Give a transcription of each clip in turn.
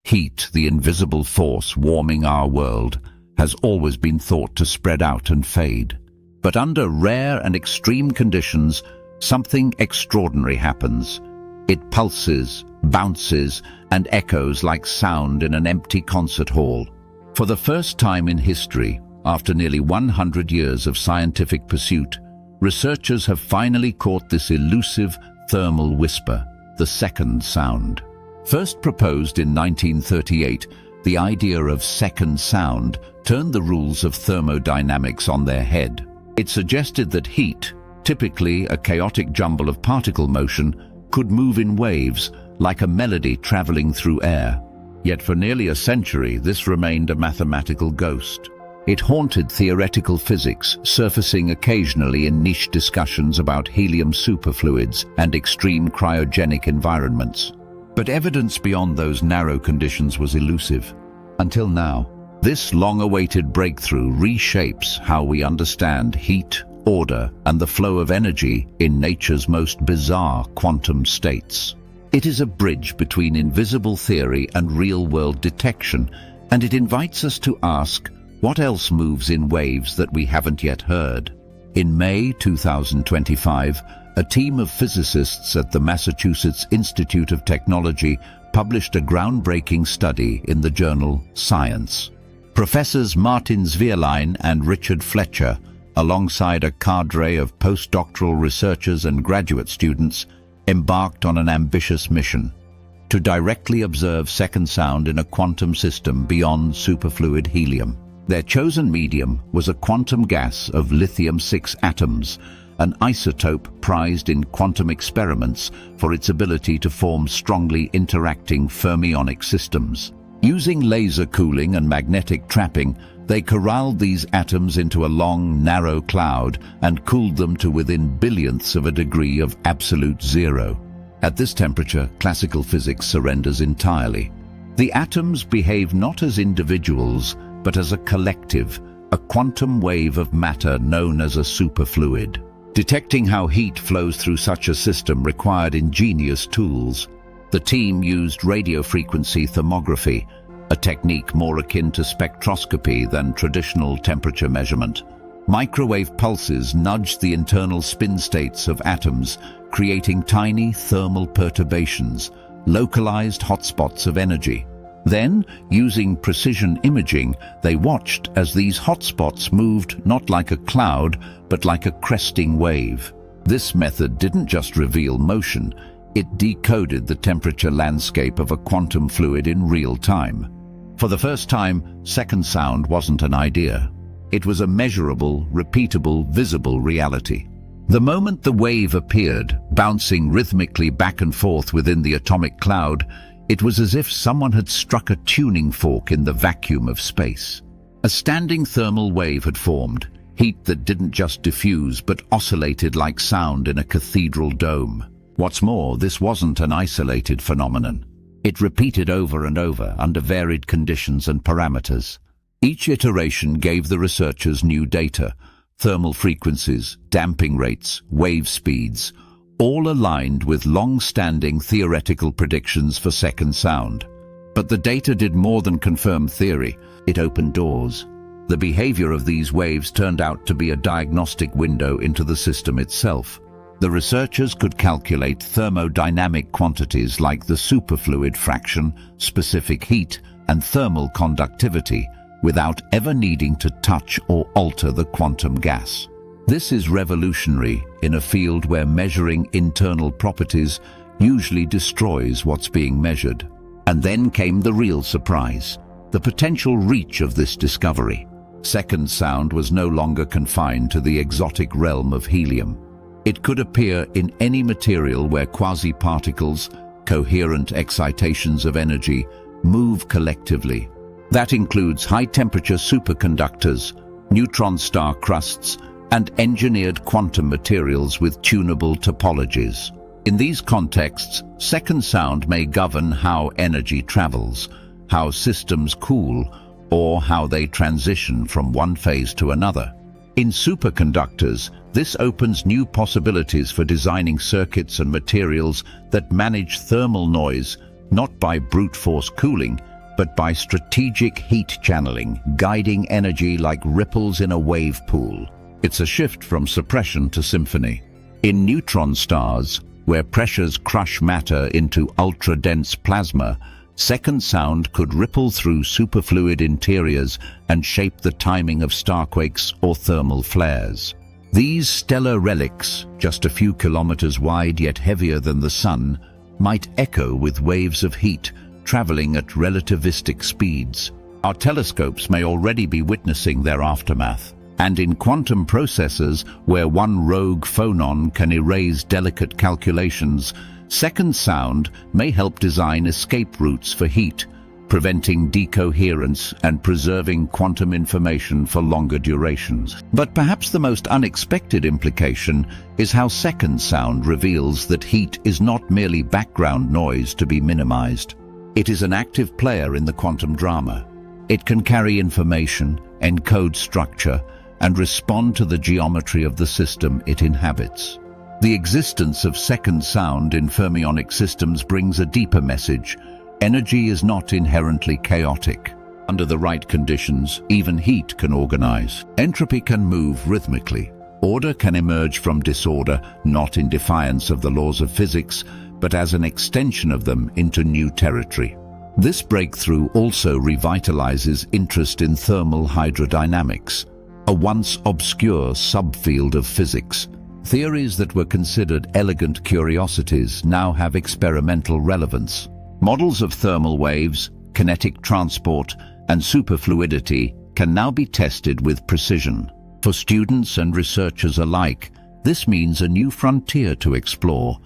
Heat, the invisible force warming our world, has always been thought to spread out and fade. But under rare and extreme conditions, something extraordinary happens. It pulses, bounces, and echoes like sound in an empty concert hall. For the first time in history, after nearly 100 years of scientific pursuit, researchers have finally caught this elusive thermal whisper, the second sound. First proposed in 1938, the idea of second sound turned the rules of thermodynamics on their head. It suggested that heat, typically a chaotic jumble of particle motion, could move in waves, like a melody traveling through air. Yet for nearly a century, this remained a mathematical ghost. It haunted theoretical physics, surfacing occasionally in niche discussions about helium superfluids and extreme cryogenic environments. But evidence beyond those narrow conditions was elusive. Until now, this long-awaited breakthrough reshapes how we understand heat, order, and the flow of energy in nature's most bizarre quantum states. It is a bridge between invisible theory and real-world detection, and it invites us to ask, what else moves in waves that we haven't yet heard? In May 2025, a team of physicists at the Massachusetts Institute of Technology published a groundbreaking study in the journal Science. Professors Martin Zwierlein and Richard Fletcher, alongside a cadre of postdoctoral researchers and graduate students, embarked on an ambitious mission to directly observe second sound in a quantum system beyond superfluid helium. Their chosen medium was a quantum gas of lithium-6 atoms, an isotope prized in quantum experiments for its ability to form strongly interacting fermionic systems. Using laser cooling and magnetic trapping, they corralled these atoms into a long, narrow cloud and cooled them to within billionths of a degree of absolute zero. At this temperature, classical physics surrenders entirely. The atoms behave not as individuals, but as a collective, a quantum wave of matter known as a superfluid. Detecting how heat flows through such a system required ingenious tools. The team used radiofrequency thermography, a technique more akin to spectroscopy than traditional temperature measurement. Microwave pulses nudged the internal spin states of atoms, creating tiny thermal perturbations, localized hotspots of energy. Then, using precision imaging, they watched as these hotspots moved not like a cloud, but like a cresting wave. This method didn't just reveal motion, it decoded the temperature landscape of a quantum fluid in real time. For the first time, second sound wasn't an idea. It was a measurable, repeatable, visible reality. The moment the wave appeared, bouncing rhythmically back and forth within the atomic cloud, it was as if someone had struck a tuning fork in the vacuum of space. A standing thermal wave had formed, heat that didn't just diffuse but oscillated like sound in a cathedral dome. What's more, this wasn't an isolated phenomenon. It repeated over and over under varied conditions and parameters. Each iteration gave the researchers new data, thermal frequencies, damping rates, wave speeds, all aligned with long-standing theoretical predictions for second sound. But the data did more than confirm theory, it opened doors. The behavior of these waves turned out to be a diagnostic window into the system itself. The researchers could calculate thermodynamic quantities like the superfluid fraction, specific heat, and thermal conductivity without ever needing to touch or alter the quantum gas. This is revolutionary in a field where measuring internal properties usually destroys what's being measured. And then came the real surprise, the potential reach of this discovery. Second sound was no longer confined to the exotic realm of helium. It could appear in any material where quasi-particles, coherent excitations of energy, move collectively. That includes high-temperature superconductors, neutron star crusts, and engineered quantum materials with tunable topologies. In these contexts, second sound may govern how energy travels, how systems cool, or how they transition from one phase to another. In superconductors, this opens new possibilities for designing circuits and materials that manage thermal noise not by brute force cooling, but by strategic heat channeling, guiding energy like ripples in a wave pool. It's a shift from suppression to symphony. In neutron stars, where pressures crush matter into ultra-dense plasma, second sound could ripple through superfluid interiors and shape the timing of starquakes or thermal flares. These stellar relics, just a few kilometers wide yet heavier than the sun, might echo with waves of heat traveling at relativistic speeds. Our telescopes may already be witnessing their aftermath. And in quantum processors, where one rogue phonon can erase delicate calculations, second sound may help design escape routes for heat, preventing decoherence and preserving quantum information for longer durations. But perhaps the most unexpected implication is how second sound reveals that heat is not merely background noise to be minimized. It is an active player in the quantum drama. It can carry information, encode structure, and respond to the geometry of the system it inhabits. The existence of second sound in fermionic systems brings a deeper message. Energy is not inherently chaotic. Under the right conditions, even heat can organize. Entropy can move rhythmically. Order can emerge from disorder, not in defiance of the laws of physics, but as an extension of them into new territory. This breakthrough also revitalizes interest in thermal hydrodynamics, a once obscure subfield of physics. Theories that were considered elegant curiosities now have experimental relevance. Models of thermal waves, kinetic transport, and superfluidity can now be tested with precision. For students and researchers alike, this means a new frontier to explore,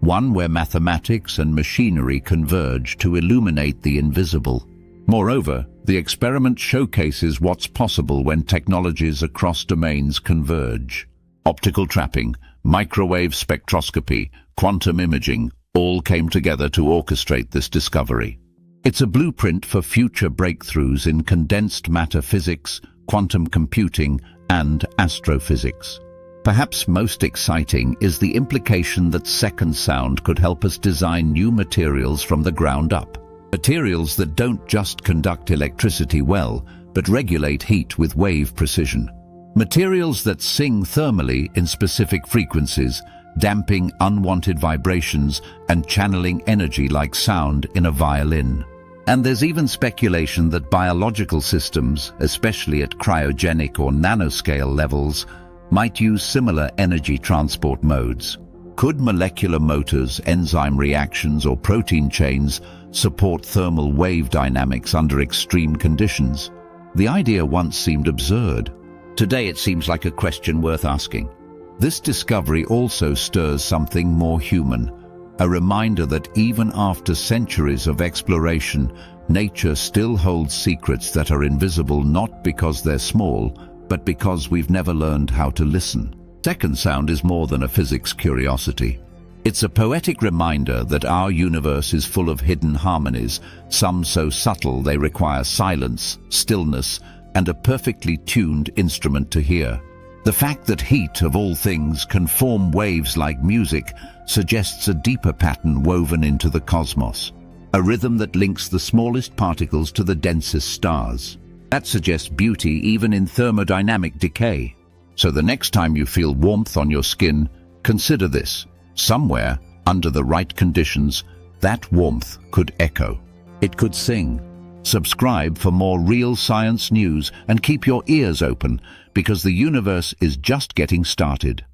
one where mathematics and machinery converge to illuminate the invisible. Moreover, the experiment showcases what's possible when technologies across domains converge. Optical trapping, microwave spectroscopy, quantum imaging all came together to orchestrate this discovery. It's a blueprint for future breakthroughs in condensed matter physics, quantum computing, and astrophysics. Perhaps most exciting is the implication that second sound could help us design new materials from the ground up. Materials that don't just conduct electricity well, but regulate heat with wave precision. Materials that sing thermally in specific frequencies, damping unwanted vibrations and channeling energy like sound in a violin. And there's even speculation that biological systems, especially at cryogenic or nanoscale levels, might use similar energy transport modes. Could molecular motors, enzyme reactions, or protein chains support thermal wave dynamics under extreme conditions? The idea once seemed absurd. Today it seems like a question worth asking. This discovery also stirs something more human, a reminder that even after centuries of exploration, nature still holds secrets that are invisible not because they're small, but because we've never learned how to listen. Second sound is more than a physics curiosity. It's a poetic reminder that our universe is full of hidden harmonies, some so subtle they require silence, stillness, and a perfectly tuned instrument to hear. The fact that heat, of all things, can form waves like music suggests a deeper pattern woven into the cosmos, a rhythm that links the smallest particles to the densest stars. That suggests beauty even in thermodynamic decay. So the next time you feel warmth on your skin, consider this. Somewhere, under the right conditions, that warmth could echo. It could sing. Subscribe for more real science news and keep your ears open, because the universe is just getting started.